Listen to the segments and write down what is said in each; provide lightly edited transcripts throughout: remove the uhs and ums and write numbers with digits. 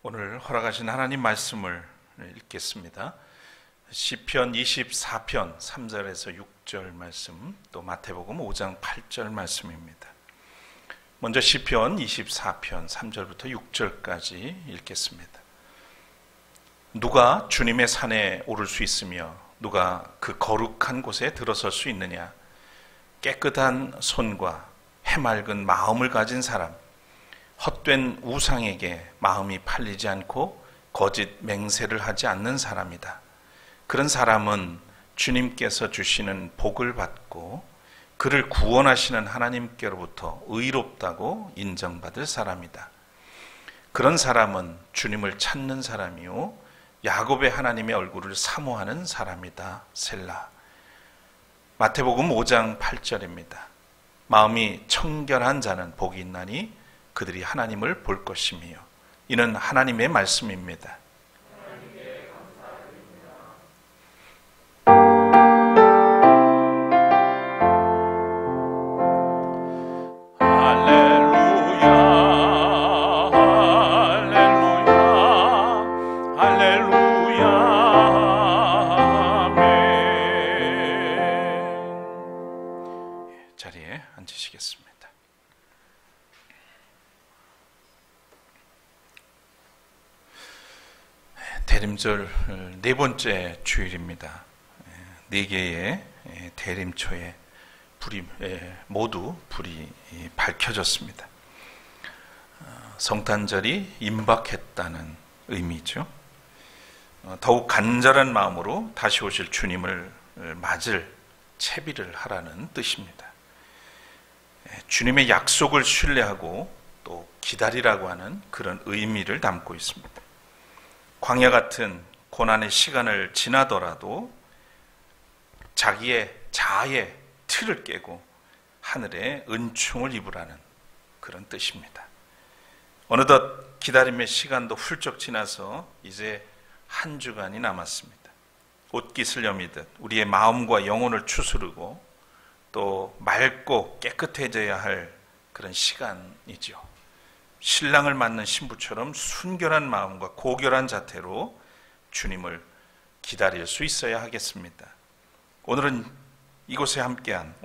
오늘 허락하신 하나님 말씀을 읽겠습니다. 시편 24편 3절에서 6절 말씀, 또 마태복음 5장 8절 말씀입니다. 먼저 시편 24편 3절부터 6절까지 읽겠습니다. 누가 주님의 산에 오를 수 있으며 누가 그 거룩한 곳에 들어설 수 있느냐? 깨끗한 손과 해맑은 마음을 가진 사람, 헛된 우상에게 마음이 팔리지 않고 거짓 맹세를 하지 않는 사람이다. 그런 사람은 주님께서 주시는 복을 받고 그를 구원하시는 하나님께로부터 의롭다고 인정받을 사람이다. 그런 사람은 주님을 찾는 사람이요 야곱의 하나님의 얼굴을 사모하는 사람이다. 셀라. 마태복음 5장 8절입니다. 마음이 청결한 자는 복이 있나니 그들이 하나님을 볼 것이며, 이는 하나님의 말씀입니다. 자리에 앉으시겠습니다. 대림절 네 번째 주일입니다. 네 개의 대림초에 모두 불이 밝혀졌습니다. 성탄절이 임박했다는 의미죠. 더욱 간절한 마음으로 다시 오실 주님을 맞을 채비를 하라는 뜻입니다. 주님의 약속을 신뢰하고 또 기다리라고 하는 그런 의미를 담고 있습니다. 광야 같은 고난의 시간을 지나더라도 자기의 자아의 틀을 깨고 하늘의 은총을 입으라는 그런 뜻입니다. 어느덧 기다림의 시간도 훌쩍 지나서 이제 한 주간이 남았습니다. 옷깃을 여미듯 우리의 마음과 영혼을 추스르고 또 맑고 깨끗해져야 할 그런 시간이죠. 신랑을 맞는 신부처럼 순결한 마음과 고결한 자태로 주님을 기다릴 수 있어야 하겠습니다. 오늘도 이곳에 함께한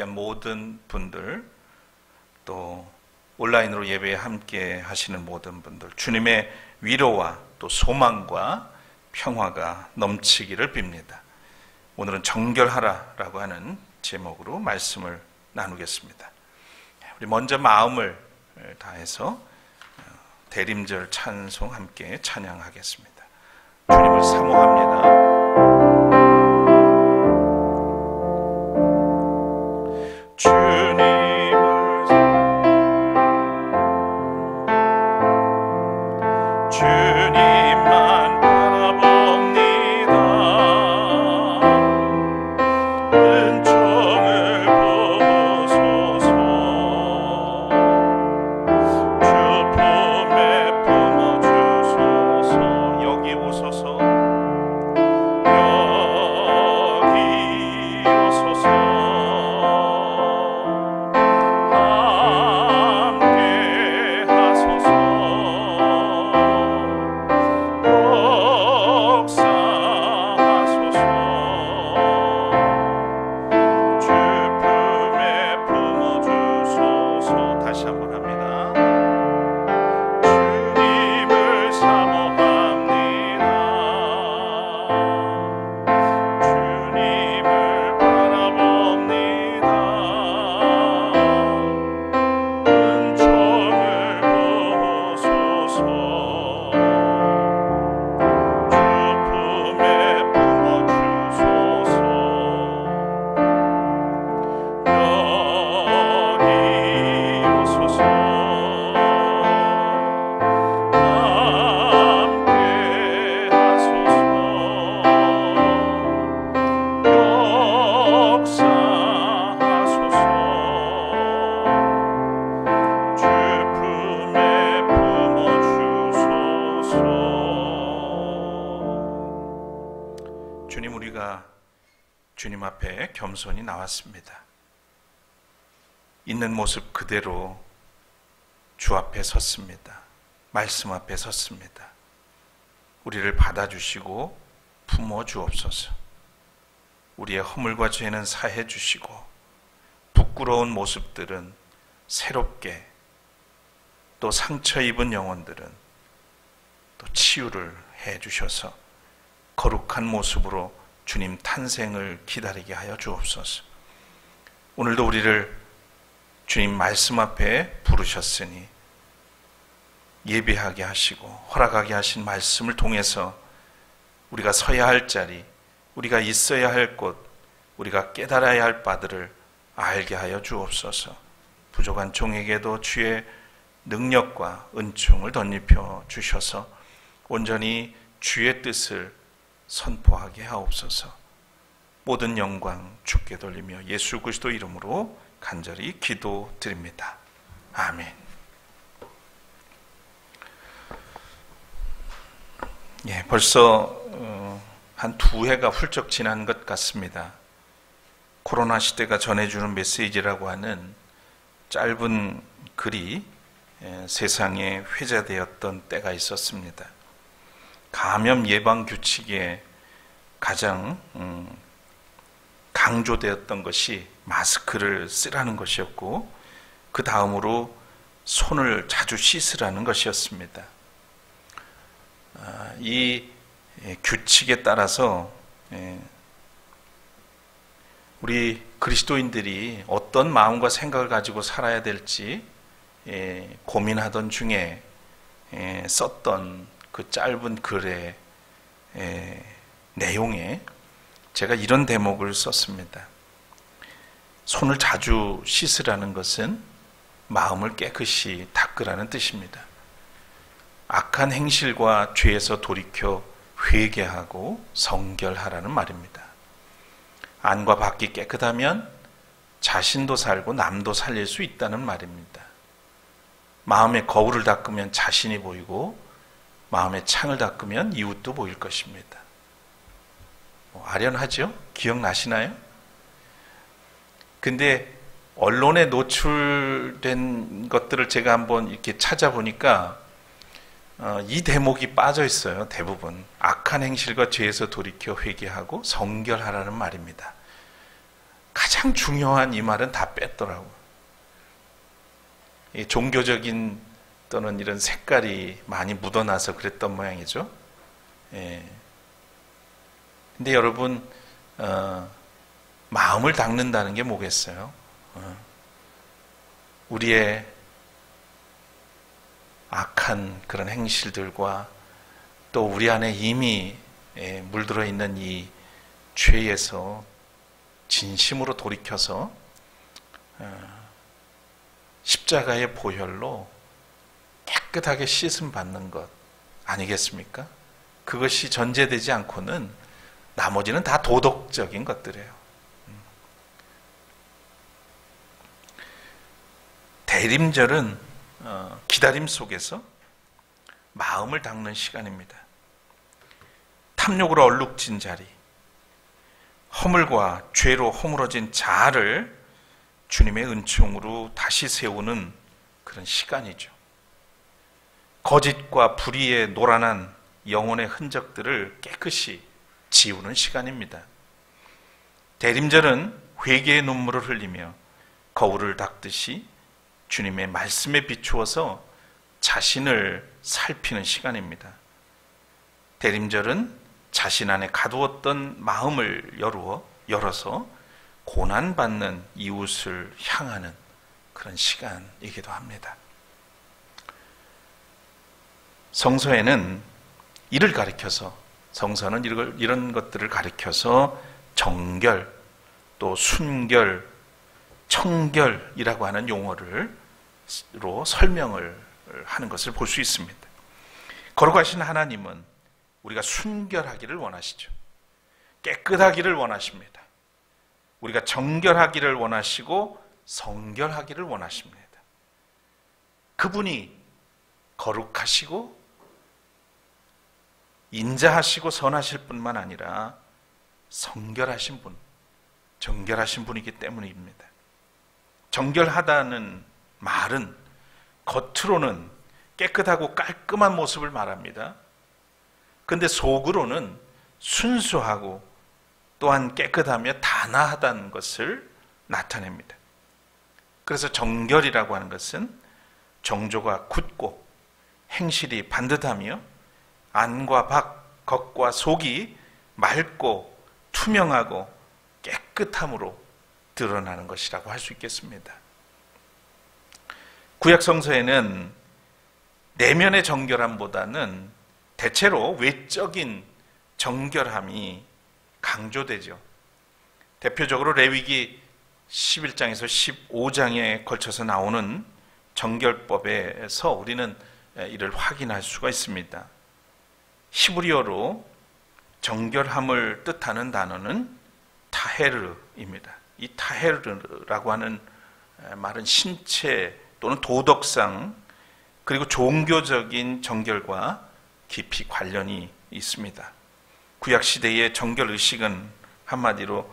모든 분들, 또 온라인으로 예배에 함께 하시는 모든 분들, 주님의 위로와 또 소망과 평화가 넘치기를 빕니다. 오늘은 정결하라라고 하는 제목으로 말씀을 나누겠습니다. 우리 먼저 마음을 다해서 대림절 찬송 함께 찬양하겠습니다. 주님을 사모합니다. 주님만 바라봅니다. 은총을 보소서. 주 품에 품어주소서. 여기 오소서. 여기 오소서. 함께 하소서. 역사하소서. 주 품에 품어주소서. 다시 한번 합니다. 주님을 사모합니다. 주님을 바라봅니다. 은총을 보소서. 주 품에 품어주소서. 여기 오소서. 함께 하소서. 역사하소서. 주 품에 품어주소서. 주님, 우리가 주님 앞에 겸손히 나왔습니다. 있는 모습 그대로 주 앞에 섰습니다. 말씀 앞에 섰습니다. 우리를 받아주시고 품어주옵소서. 우리의 허물과 죄는 사해 주시고 부끄러운 모습들은 새롭게, 또 상처 입은 영혼들은 또 치유를 해 주셔서 거룩한 모습으로 주님 탄생을 기다리게 하여 주옵소서. 오늘도 우리를 주님 말씀 앞에 부르셨으니 예배하게 하시고 허락하게 하신 말씀을 통해서 우리가 서야 할 자리, 우리가 있어야 할 곳, 우리가 깨달아야 할 바들을 알게 하여 주옵소서. 부족한 종에게도 주의 능력과 은총을 덧입혀 주셔서 온전히 주의 뜻을 선포하게 하옵소서. 모든 영광 주께 돌리며 예수 그리스도 이름으로 간절히 기도드립니다. 아멘. 벌써 한 2해가 훌쩍 지난 것 같습니다. 코로나 시대가 전해주는 메시지라고 하는 짧은 글이 세상에 회자되었던 때가 있었습니다. 감염 예방 규칙에 가장 강조되었던 것이 마스크를 쓰라는 것이었고, 그 다음으로 손을 자주 씻으라는 것이었습니다. 이 규칙에 따라서 우리 그리스도인들이 어떤 마음과 생각을 가지고 살아야 될지 고민하던 중에 썼던 그 짧은 글의 내용에 제가 이런 대목을 썼습니다. 손을 자주 씻으라는 것은 마음을 깨끗이 닦으라는 뜻입니다. 악한 행실과 죄에서 돌이켜 회개하고 성결하라는 말입니다. 안과 밖이 깨끗하면 자신도 살고 남도 살릴 수 있다는 말입니다. 마음의 거울을 닦으면 자신이 보이고 마음의 창을 닦으면 이웃도 보일 것입니다. 아련하죠? 기억나시나요? 근데 언론에 노출된 것들을 제가 한번 이렇게 찾아보니까 이 대목이 빠져 있어요. 대부분 악한 행실과 죄에서 돌이켜 회개하고 성결하라는 말입니다. 가장 중요한 이 말은 다 뺐더라고요. 이 종교적인 또는 이런 색깔이 많이 묻어나서 그랬던 모양이죠. 근데 여러분, 마음을 닦는다는 게 뭐겠어요? 우리의 악한 그런 행실들과 또 우리 안에 이미 물들어 있는 이 죄에서 진심으로 돌이켜서 십자가의 보혈로 깨끗하게 씻음 받는 것 아니겠습니까? 그것이 전제되지 않고는 나머지는 다 도덕적인 것들이에요. 대림절은 기다림 속에서 마음을 닦는 시간입니다. 탐욕으로 얼룩진 자리, 허물과 죄로 허물어진 자아를 주님의 은총으로 다시 세우는 그런 시간이죠. 거짓과 불의에 노란한 영혼의 흔적들을 깨끗이 지우는 시간입니다. 대림절은 회개의 눈물을 흘리며 거울을 닦듯이 주님의 말씀에 비추어서 자신을 살피는 시간입니다. 대림절은 자신 안에 가두었던 마음을 열어서 고난받는 이웃을 향하는 그런 시간이기도 합니다. 성서에는 이를 가리켜서, 성서는 이런 것들을 가리켜서 정결, 또 순결, 청결이라고 하는 용어로 설명을 하는 것을 볼 수 있습니다. 거룩하신 하나님은 우리가 순결하기를 원하시죠. 깨끗하기를 원하십니다. 우리가 정결하기를 원하시고 성결하기를 원하십니다. 그분이 거룩하시고 인자하시고 선하실 뿐만 아니라 성결하신 분, 정결하신 분이기 때문입니다. 정결하다는 말은 겉으로는 깨끗하고 깔끔한 모습을 말합니다. 그런데 속으로는 순수하고 또한 깨끗하며 단아하다는 것을 나타냅니다. 그래서 정결이라고 하는 것은 정조가 굳고 행실이 반듯하며 안과 밖, 겉과 속이 맑고 투명하고 깨끗함으로 드러나는 것이라고 할 수 있겠습니다. 구약 성서에는 내면의 정결함보다는 대체로 외적인 정결함이 강조되죠. 대표적으로 레위기 11장에서 15장에 걸쳐서 나오는 정결법에서 우리는 이를 확인할 수가 있습니다. 히브리어로 정결함을 뜻하는 단어는 타헤르입니다. 이 타헤르라고 하는 말은 신체 또는 도덕상 그리고 종교적인 정결과 깊이 관련이 있습니다. 구약시대의 정결의식은 한마디로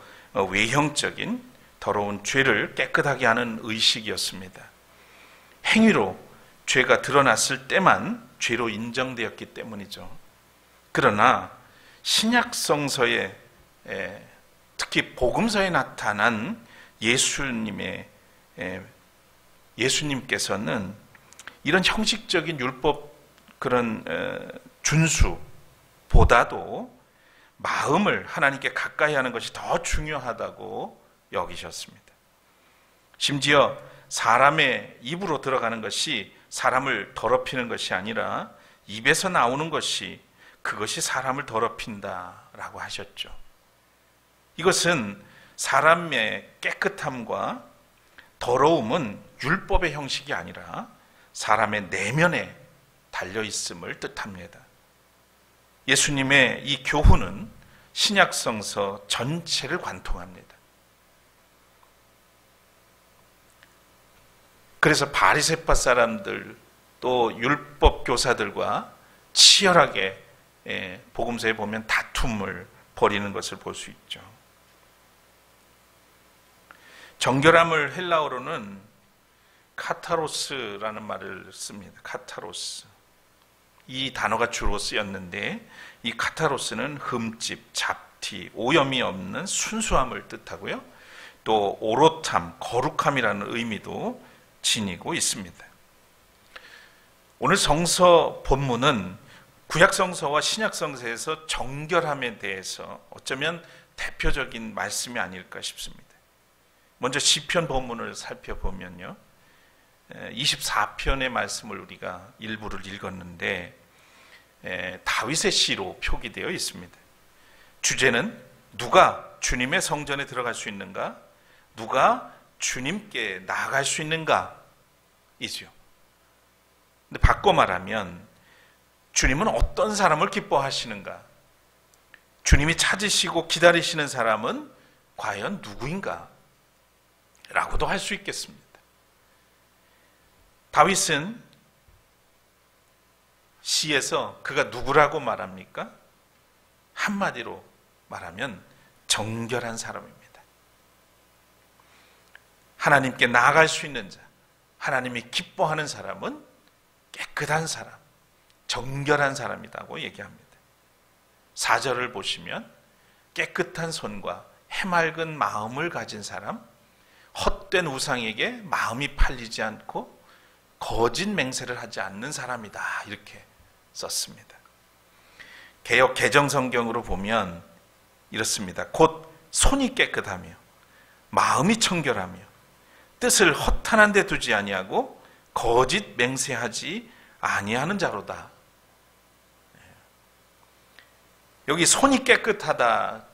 외형적인 더러운 죄를 깨끗하게 하는 의식이었습니다. 행위로 죄가 드러났을 때만 죄로 인정되었기 때문이죠. 그러나 신약성서에 특히 복음서에 나타난 예수님께서는 이런 형식적인 율법 그런 준수보다도 마음을 하나님께 가까이 하는 것이 더 중요하다고 여기셨습니다. 심지어 사람의 입으로 들어가는 것이 사람을 더럽히는 것이 아니라 입에서 나오는 것이 그것이 사람을 더럽힌다라고 하셨죠. 이것은 사람의 깨끗함과 더러움은 율법의 형식이 아니라 사람의 내면에 달려있음을 뜻합니다. 예수님의 이 교훈은 신약성서 전체를 관통합니다. 그래서 바리새파 사람들 또 율법 교사들과 치열하게 복음서에 보면 다툼을 벌이는 것을 볼 수 있죠. 정결함을 헬라어로는 카타로스라는 말을 씁니다. 카타로스. 이 단어가 주로 쓰였는데 이 카타로스는 흠집, 잡티, 오염이 없는 순수함을 뜻하고요. 또 오롯함, 거룩함이라는 의미도 지니고 있습니다. 오늘 성서 본문은 구약성서와 신약성서에서 정결함에 대해서 어쩌면 대표적인 말씀이 아닐까 싶습니다. 먼저 시편 본문을 살펴보면요. 24편의 말씀을 우리가 일부를 읽었는데 다윗의 시로 표기되어 있습니다. 주제는 누가 주님의 성전에 들어갈 수 있는가? 누가 주님께 나아갈 수 있는가? 이죠. 근데 바꿔 말하면 주님은 어떤 사람을 기뻐하시는가? 주님이 찾으시고 기다리시는 사람은 과연 누구인가? 라고도 할 수 있겠습니다. 다윗은 시에서 그가 누구라고 말합니까? 한마디로 말하면 정결한 사람입니다. 하나님께 나아갈 수 있는 자, 하나님이 기뻐하는 사람은 깨끗한 사람, 정결한 사람이라고 얘기합니다. 4절을 보시면 깨끗한 손과 해맑은 마음을 가진 사람, 헛된 우상에게 마음이 팔리지 않고 거짓 맹세를 하지 않는 사람이다, 이렇게 썼습니다. 개역 개정성경으로 보면 이렇습니다. 곧 손이 깨끗하며 마음이 청결하며 뜻을 허탄한 데 두지 아니하고 거짓 맹세하지 아니하는 자로다. 여기 손이 깨끗하다,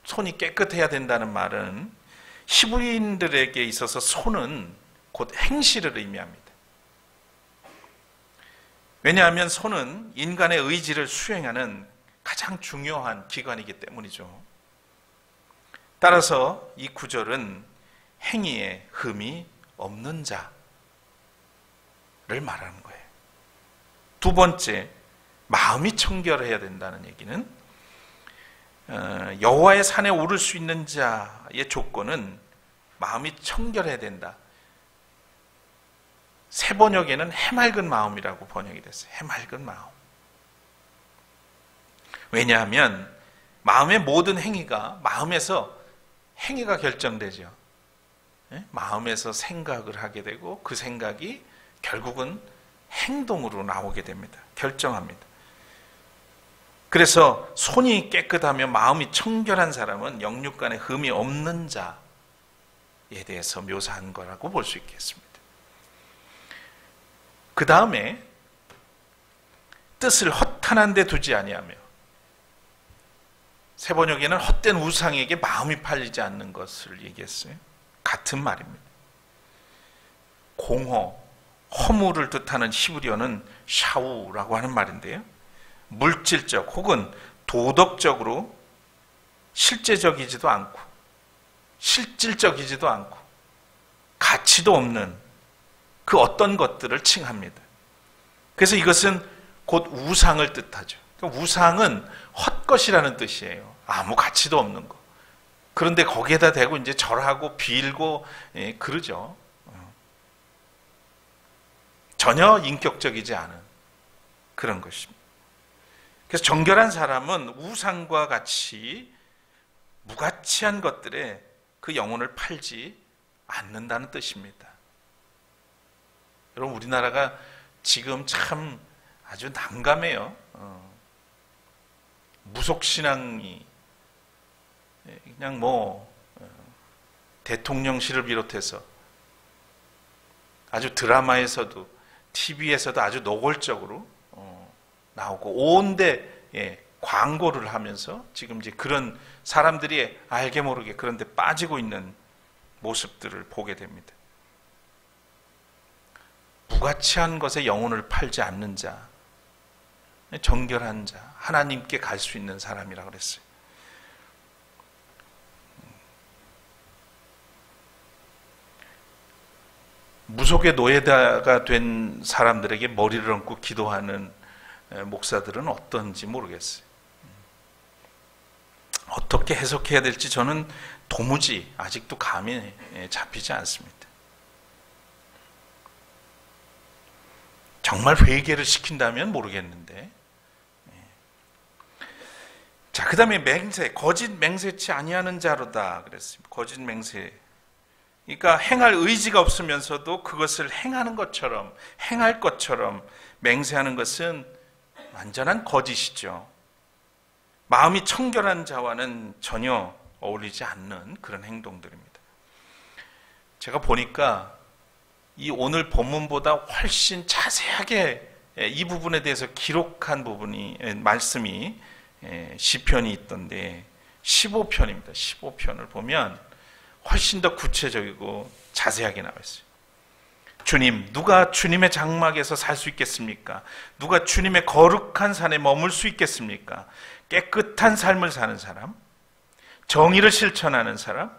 손이 깨끗해야 된다는 말은 히브리인들에게 있어서 손은 곧 행실을 의미합니다. 왜냐하면 손은 인간의 의지를 수행하는 가장 중요한 기관이기 때문이죠. 따라서 이 구절은 행위에 흠이 없는 자를 말하는 거예요. 두 번째, 마음이 청결해야 된다는 얘기는 여호와의 산에 오를 수 있는 자의 조건은 마음이 청결해야 된다. 새 번역에는 해맑은 마음이라고 번역이 됐어요. 해맑은 마음. 왜냐하면 마음의 모든 행위가 마음에서 행위가 결정되죠. 마음에서 생각을 하게 되고 그 생각이 결국은 행동으로 나오게 됩니다. 결정합니다. 그래서 손이 깨끗하며 마음이 청결한 사람은 영육간에 흠이 없는 자에 대해서 묘사한 거라고 볼 수 있겠습니다. 그 다음에 뜻을 허탄한 데 두지 아니하며, 새 번역에는 헛된 우상에게 마음이 팔리지 않는 것을 얘기했어요. 같은 말입니다. 공허, 허물을 뜻하는 히브리어는 샤우라고 하는 말인데요. 물질적 혹은 도덕적으로 실제적이지도 않고 실질적이지도 않고 가치도 없는 그 어떤 것들을 칭합니다. 그래서 이것은 곧 우상을 뜻하죠. 우상은 헛것이라는 뜻이에요. 아무 가치도 없는 거. 그런데 거기에다 대고 이제 절하고 빌고 그러죠. 전혀 인격적이지 않은 그런 것입니다. 그래서 정결한 사람은 우상과 같이 무가치한 것들에 그 영혼을 팔지 않는다는 뜻입니다. 여러분, 우리나라가 지금 참 아주 난감해요. 무속신앙이 그냥 대통령실을 비롯해서 아주 드라마에서도 TV에서도 아주 노골적으로 나오고 온데 광고를 하면서 지금 이제 그런 사람들이 알게 모르게 그런 데 빠지고 있는 모습들을 보게 됩니다. 무가치한 것에 영혼을 팔지 않는 자, 정결한 자, 하나님께 갈 수 있는 사람이라고 그랬어요. 무속의 노예가 된 사람들에게 머리를 얹고 기도하는 목사들은 어떤지 모르겠어요. 어떻게 해석해야 될지 저는 도무지 아직도 감이 잡히지 않습니다. 정말 회개를 시킨다면 모르겠는데. 자, 그 다음에 맹세, 거짓 맹세치 아니하는 자로다 그랬습니다. 거짓 맹세. 그러니까 행할 의지가 없으면서도 그것을 행하는 것처럼, 행할 것처럼 맹세하는 것은 완전한 거짓이죠. 마음이 청결한 자와는 전혀 어울리지 않는 그런 행동들입니다. 제가 보니까 이 오늘 본문보다 훨씬 자세하게 이 부분에 대해서 기록한 부분이, 말씀이 시편이 있던데 15편입니다. 15편을 보면 훨씬 더 구체적이고 자세하게 나와 있어요. 주님, 누가 주님의 장막에서 살 수 있겠습니까? 누가 주님의 거룩한 산에 머물 수 있겠습니까? 깨끗한 삶을 사는 사람, 정의를 실천하는 사람,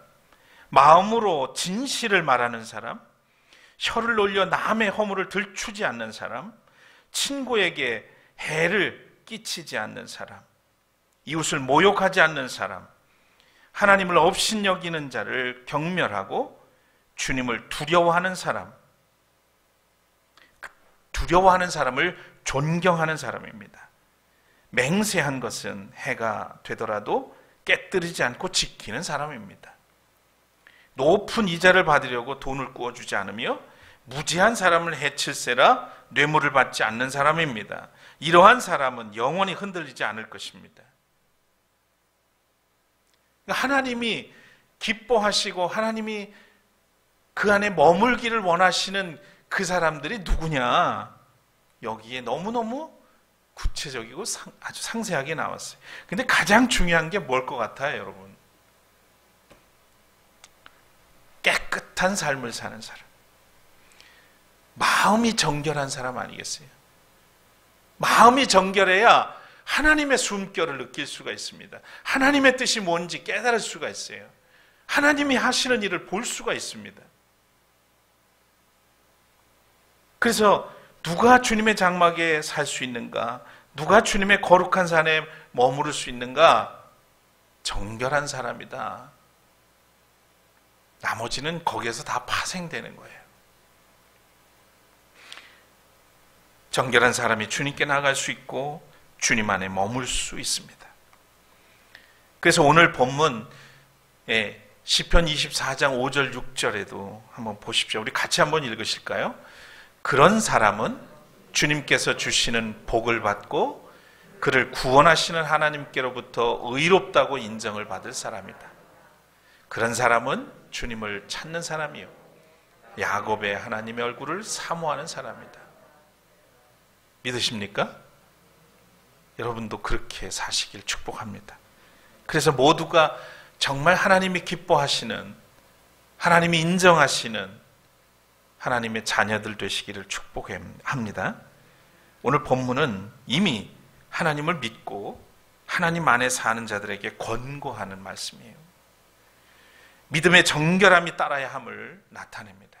마음으로 진실을 말하는 사람, 혀를 놀려 남의 허물을 들추지 않는 사람, 친구에게 해를 끼치지 않는 사람, 이웃을 모욕하지 않는 사람, 하나님을 업신여기는 자를 경멸하고 주님을 두려워하는 사람, 두려워하는 사람을 존경하는 사람입니다. 맹세한 것은 해가 되더라도 깨뜨리지 않고 지키는 사람입니다. 높은 이자를 받으려고 돈을 구워주지 않으며 무지한 사람을 해칠세라 뇌물을 받지 않는 사람입니다. 이러한 사람은 영원히 흔들리지 않을 것입니다. 하나님이 기뻐하시고 하나님이 그 안에 머물기를 원하시는 그 사람들이 누구냐? 여기에 너무너무 구체적이고 아주 상세하게 나왔어요. 근데 가장 중요한 게 뭘 것 같아요, 여러분? 깨끗한 삶을 사는 사람. 마음이 정결한 사람 아니겠어요? 마음이 정결해야 하나님의 숨결을 느낄 수가 있습니다. 하나님의 뜻이 뭔지 깨달을 수가 있어요. 하나님이 하시는 일을 볼 수가 있습니다. 그래서 누가 주님의 장막에 살 수 있는가? 누가 주님의 거룩한 산에 머무를 수 있는가? 정결한 사람이다. 나머지는 거기에서 다 파생되는 거예요. 정결한 사람이 주님께 나갈 수 있고 주님 안에 머물 수 있습니다. 그래서 오늘 본문 시편 24장 5절 6절에도 한번 보십시오. 우리 같이 한번 읽으실까요? 그런 사람은 주님께서 주시는 복을 받고 그를 구원하시는 하나님께로부터 의롭다고 인정을 받을 사람이다. 그런 사람은 주님을 찾는 사람이요 야곱의 하나님의 얼굴을 사모하는 사람이다. 믿으십니까? 여러분도 그렇게 사시길 축복합니다. 그래서 모두가 정말 하나님이 기뻐하시는, 하나님이 인정하시는 하나님의 자녀들 되시기를 축복합니다. 오늘 본문은 이미 하나님을 믿고 하나님 안에 사는 자들에게 권고하는 말씀이에요. 믿음의 정결함이 따라야 함을 나타냅니다.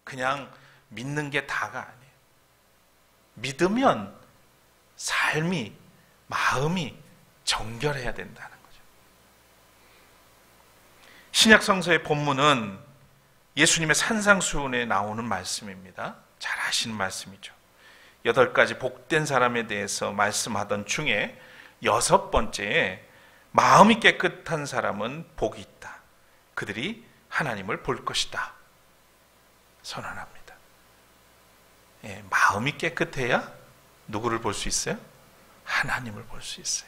그냥 믿는 게 다가 아니에요. 믿으면 삶이, 마음이 정결해야 된다는 거죠. 신약 성서의 본문은 예수님의 산상수훈에 나오는 말씀입니다. 잘 아시는 말씀이죠. 8가지 복된 사람에 대해서 말씀하던 중에 6번째에 마음이 깨끗한 사람은 복이 있다. 그들이 하나님을 볼 것이다. 선언합니다. 마음이 깨끗해야 누구를 볼 수 있어요? 하나님을 볼 수 있어요.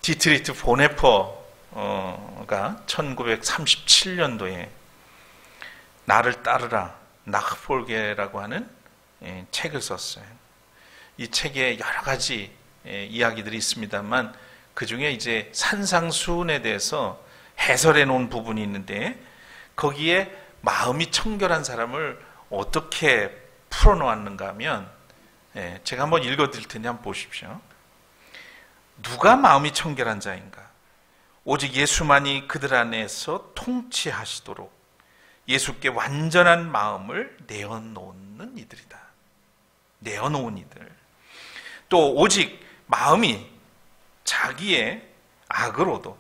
디트리트 보네퍼가 1937년도에 나를 따르라, 나흐폴게라고 하는 책을 썼어요. 이 책에 여러 가지 이야기들이 있습니다만 그 중에 이제 산상수훈에 대해서 해설해 놓은 부분이 있는데 거기에 마음이 청결한 사람을 어떻게 풀어놓았는가 하면 제가 한번 읽어드릴 텐데 한번 보십시오. 누가 마음이 청결한 자인가? 오직 예수만이 그들 안에서 통치하시도록 예수께 완전한 마음을 내어놓는 이들이다. 내어놓은 이들. 또 오직 마음이 자기의 악으로도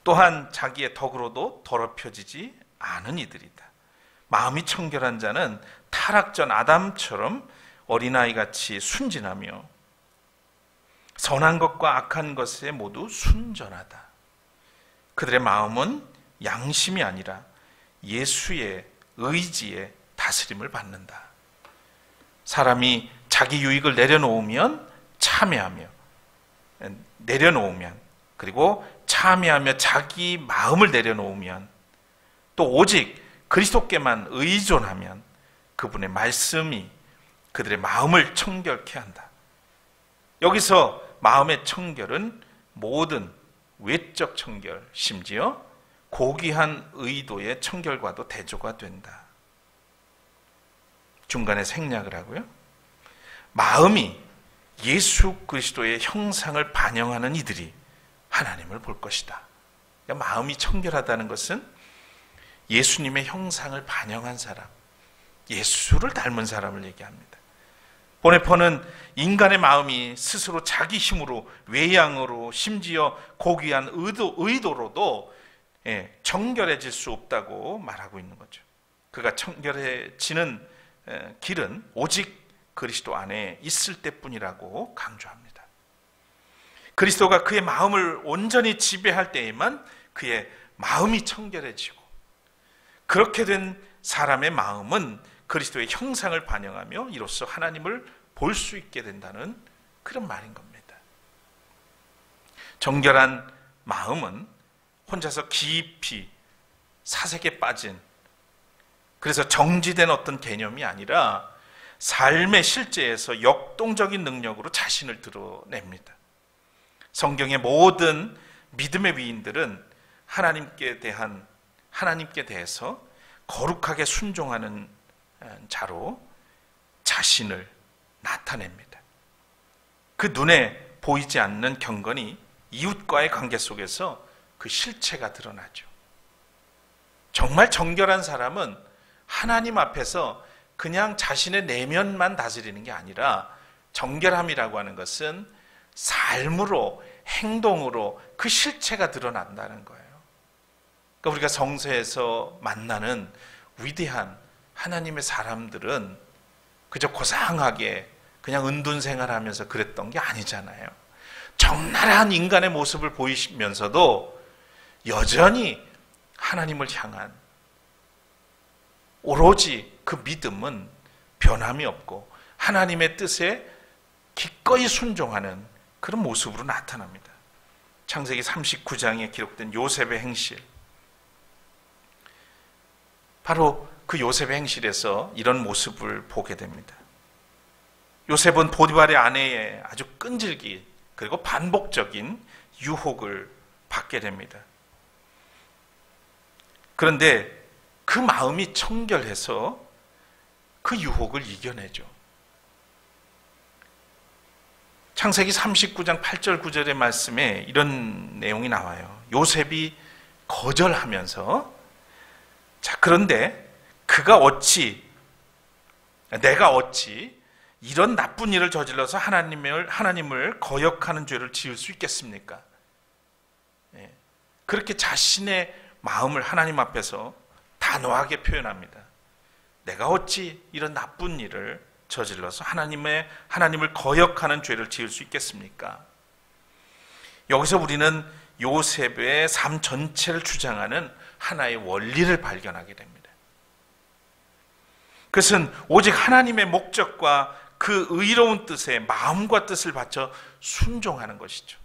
또한 자기의 덕으로도 더럽혀지지 않은 이들이다. 마음이 청결한 자는 타락전 아담처럼 어린아이같이 순진하며 선한 것과 악한 것에 모두 순전하다. 그들의 마음은 양심이 아니라 예수의 의지에 다스림을 받는다. 사람이 자기 유익을 내려놓으면 그리고 참여하며 자기 마음을 내려놓으면 또 오직 그리스도께만 의존하면 그분의 말씀이 그들의 마음을 청결케 한다. 여기서 마음의 청결은 모든 외적 청결, 심지어 고귀한 의도의 청결과도 대조가 된다. 중간에 생략을 하고요. 마음이 예수 그리스도의 형상을 반영하는 이들이 하나님을 볼 것이다. 그러니까 마음이 청결하다는 것은 예수님의 형상을 반영한 사람, 예수를 닮은 사람을 얘기합니다. 보네퍼는 인간의 마음이 스스로 자기 힘으로, 외양으로, 심지어 고귀한 의도로도 정결해질 수 없다고 말하고 있는 거죠. 그가 청결해지는 길은 오직 그리스도 안에 있을 때뿐이라고 강조합니다. 그리스도가 그의 마음을 온전히 지배할 때에만 그의 마음이 청결해지고, 그렇게 된 사람의 마음은 그리스도의 형상을 반영하며 이로써 하나님을 볼 수 있게 된다는 그런 말인 겁니다. 정결한 마음은 혼자서 깊이 사색에 빠진, 그래서 정지된 어떤 개념이 아니라 삶의 실제에서 역동적인 능력으로 자신을 드러냅니다. 성경의 모든 믿음의 위인들은 하나님께 대해서 거룩하게 순종하는 자로 자신을 나타냅니다. 그 눈에 보이지 않는 경건이 이웃과의 관계 속에서 그 실체가 드러나죠. 정말 정결한 사람은 하나님 앞에서 그냥 자신의 내면만 다스리는 게 아니라, 정결함이라고 하는 것은 삶으로, 행동으로 그 실체가 드러난다는 거예요. 그러니까 우리가 성서에서 만나는 위대한 하나님의 사람들은 그저 고상하게 그냥 은둔 생활하면서 그랬던 게 아니잖아요. 적나라한 인간의 모습을 보이면서도 여전히 하나님을 향한 오로지 그 믿음은 변함이 없고 하나님의 뜻에 기꺼이 순종하는 그런 모습으로 나타납니다. 창세기 39장에 기록된 요셉의 행실, 바로 그 요셉의 행실에서 이런 모습을 보게 됩니다. 요셉은 보디발의 아내의 아주 끈질기 그리고 반복적인 유혹을 받게 됩니다. 그런데 그 마음이 청결해서 그 유혹을 이겨내죠. 창세기 39장 8절 9절의 말씀에 이런 내용이 나와요. 요셉이 거절하면서, 자, 그런데 내가 어찌 이런 나쁜 일을 저질러서 하나님을 거역하는 죄를 지을 수 있겠습니까? 그렇게 자신의 마음을 하나님 앞에서 단호하게 표현합니다. 내가 어찌 이런 나쁜 일을 저질러서 하나님을 거역하는 죄를 지을 수 있겠습니까? 여기서 우리는 요셉의 삶 전체를 주장하는 하나의 원리를 발견하게 됩니다. 그것은 오직 하나님의 목적과 그 의로운 뜻에 마음과 뜻을 바쳐 순종하는 것이죠.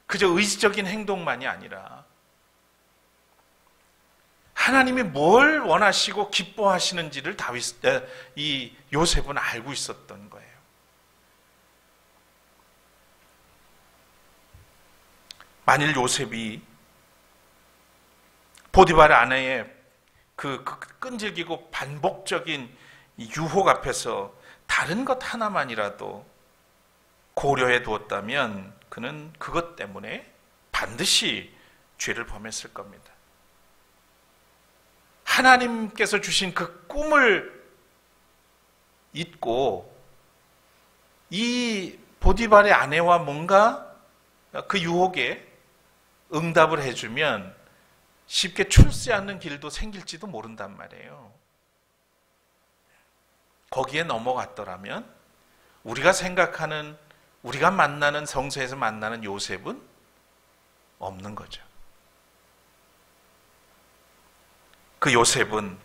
그저 의지적인 행동만이 아니라 하나님이 뭘 원하시고 기뻐하시는지를 이 요셉은 알고 있었던 거예요. 만일 요셉이 보디발의 아내의 그 끈질기고 반복적인 유혹 앞에서 다른 것 하나만이라도 고려해 두었다면 그는 그것 때문에 반드시 죄를 범했을 겁니다. 하나님께서 주신 그 꿈을 잊고 이 보디발의 아내와 뭔가 그 유혹에 응답을 해주면 쉽게 출세 않는 길도 생길지도 모른단 말이에요. 거기에 넘어갔더라면 우리가 만나는 성서에서 만나는 요셉은 없는 거죠. 그 요셉은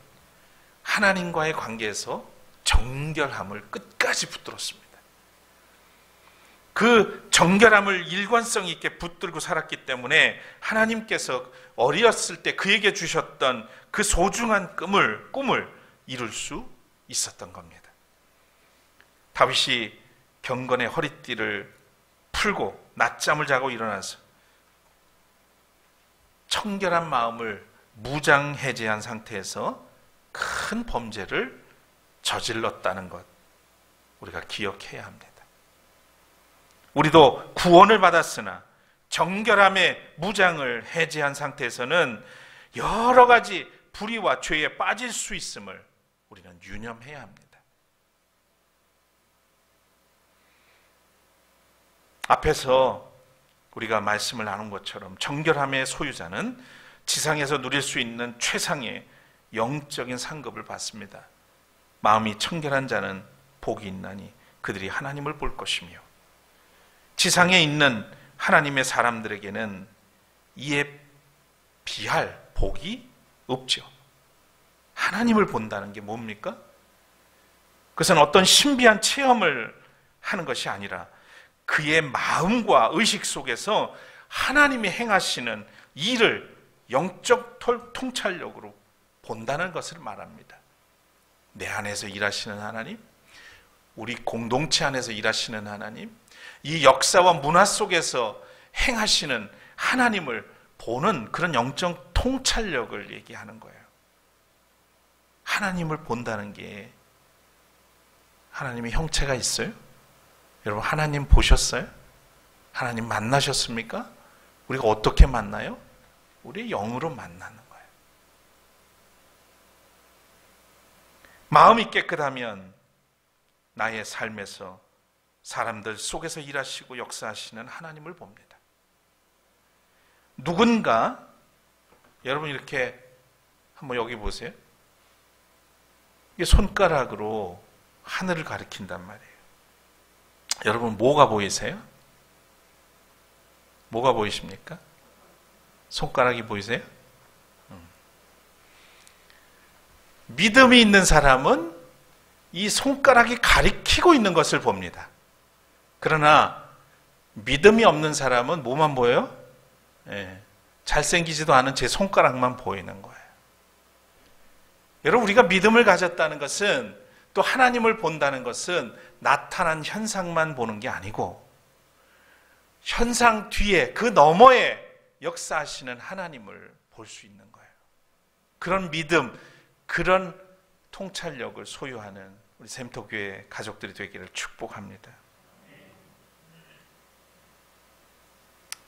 하나님과의 관계에서 정결함을 끝까지 붙들었습니다. 그 정결함을 일관성 있게 붙들고 살았기 때문에 하나님께서 어렸을 때 그에게 주셨던 그 소중한 꿈을 이룰 수 있었던 겁니다. 다윗이 경건의 허리띠를 풀고 낮잠을 자고 일어나서 청결한 마음을 무장해제한 상태에서 큰 범죄를 저질렀다는 것, 우리가 기억해야 합니다. 우리도 구원을 받았으나 정결함의 무장을 해제한 상태에서는 여러 가지 불의와 죄에 빠질 수 있음을 우리는 유념해야 합니다. 앞에서 우리가 말씀을 나눈 것처럼 정결함의 소유자는 지상에서 누릴 수 있는 최상의 영적인 상급을 받습니다. 마음이 청결한 자는 복이 있나니 그들이 하나님을 볼 것이며, 지상에 있는 하나님의 사람들에게는 이에 비할 복이 없죠. 하나님을 본다는 게 뭡니까? 그것은 어떤 신비한 체험을 하는 것이 아니라 그의 마음과 의식 속에서 하나님이 행하시는 일을 영적 통찰력으로 본다는 것을 말합니다. 내 안에서 일하시는 하나님, 우리 공동체 안에서 일하시는 하나님, 이 역사와 문화 속에서 행하시는 하나님을 보는 그런 영적 통찰력을 얘기하는 거예요. 하나님을 본다는 게, 하나님의 형체가 있어요? 여러분, 하나님 보셨어요? 하나님 만나셨습니까? 우리가 어떻게 만나요? 우리 영으로 만나는 거예요. 마음이 깨끗하면 나의 삶에서 사람들 속에서 일하시고 역사하시는 하나님을 봅니다. 누군가, 여러분 이렇게 한번 여기 보세요. 이게 손가락으로 하늘을 가리킨단 말이에요. 여러분, 뭐가 보이세요? 뭐가 보이십니까? 손가락이 보이세요? 믿음이 있는 사람은 이 손가락이 가리키고 있는 것을 봅니다. 그러나 믿음이 없는 사람은 뭐만 보여요? 잘생기지도 않은 제 손가락만 보이는 거예요. 여러분, 우리가 믿음을 가졌다는 것은, 또 하나님을 본다는 것은 나타난 현상만 보는 게 아니고 현상 뒤에, 그 너머에 역사하시는 하나님을 볼 수 있는 거예요. 그런 믿음, 그런 통찰력을 소유하는 우리 샘터교회 가족들이 되기를 축복합니다.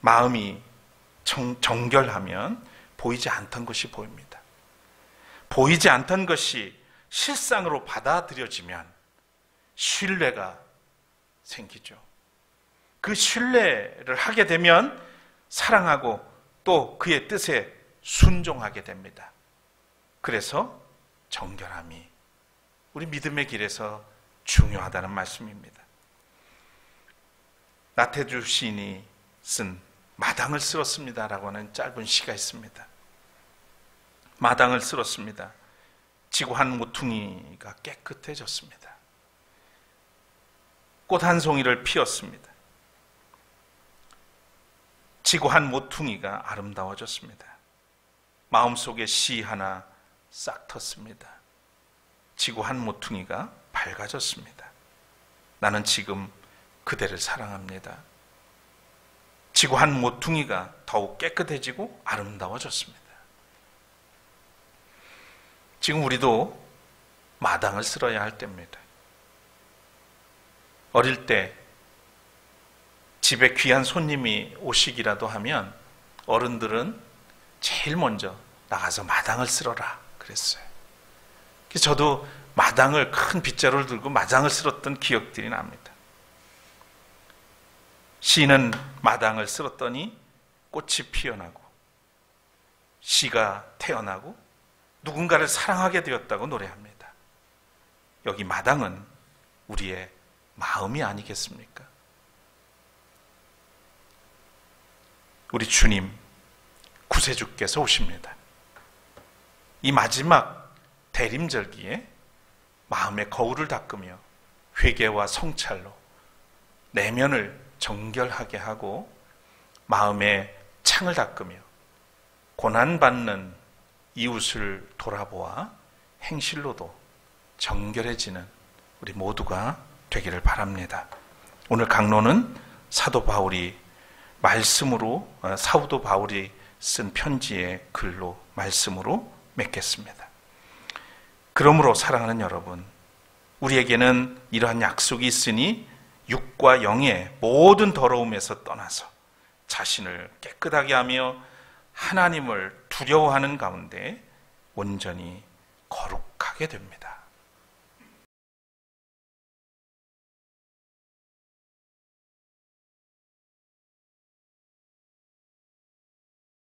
마음이 정결하면 보이지 않던 것이 보입니다. 보이지 않던 것이 실상으로 받아들여지면 신뢰가 생기죠. 그 신뢰를 하게 되면 사랑하고 또 그의 뜻에 순종하게 됩니다. 그래서 정결함이 우리 믿음의 길에서 중요하다는 말씀입니다. 나태주 시인이 쓴 마당을 쓸었습니다라고 하는 짧은 시가 있습니다. 마당을 쓸었습니다. 지구 한 모퉁이가 깨끗해졌습니다. 꽃 한 송이를 피웠습니다. 지구 한 모퉁이가 아름다워졌습니다. 마음속에 씨 하나 싹 텄습니다. 지구 한 모퉁이가 밝아졌습니다. 나는 지금 그대를 사랑합니다. 지구 한 모퉁이가 더욱 깨끗해지고 아름다워졌습니다. 지금 우리도 마당을 쓸어야 할 때입니다. 어릴 때 집에 귀한 손님이 오시기라도 하면 어른들은 제일 먼저 나가서 마당을 쓸어라 그랬어요. 그래서 저도 마당을, 큰 빗자루를 들고 마당을 쓸었던 기억들이 납니다. 시는 마당을 쓸었더니 꽃이 피어나고 씨가 태어나고 누군가를 사랑하게 되었다고 노래합니다. 여기 마당은 우리의 마음이 아니겠습니까? 우리 주님, 구세주께서 오십니다. 이 마지막 대림절기에 마음의 거울을 닦으며 회개와 성찰로 내면을 정결하게 하고 마음의 창을 닦으며 고난받는 이웃을 돌아보아 행실로도 정결해지는 우리 모두가 되기를 바랍니다. 오늘 강론은 사도 바울이 말씀으로, 사도 바울이 쓴 편지의 글로, 말씀으로 맺겠습니다. 그러므로 사랑하는 여러분, 우리에게는 이러한 약속이 있으니 육과 영의 모든 더러움에서 떠나서 자신을 깨끗하게 하며 하나님을 두려워하는 가운데 온전히 거룩하게 됩니다.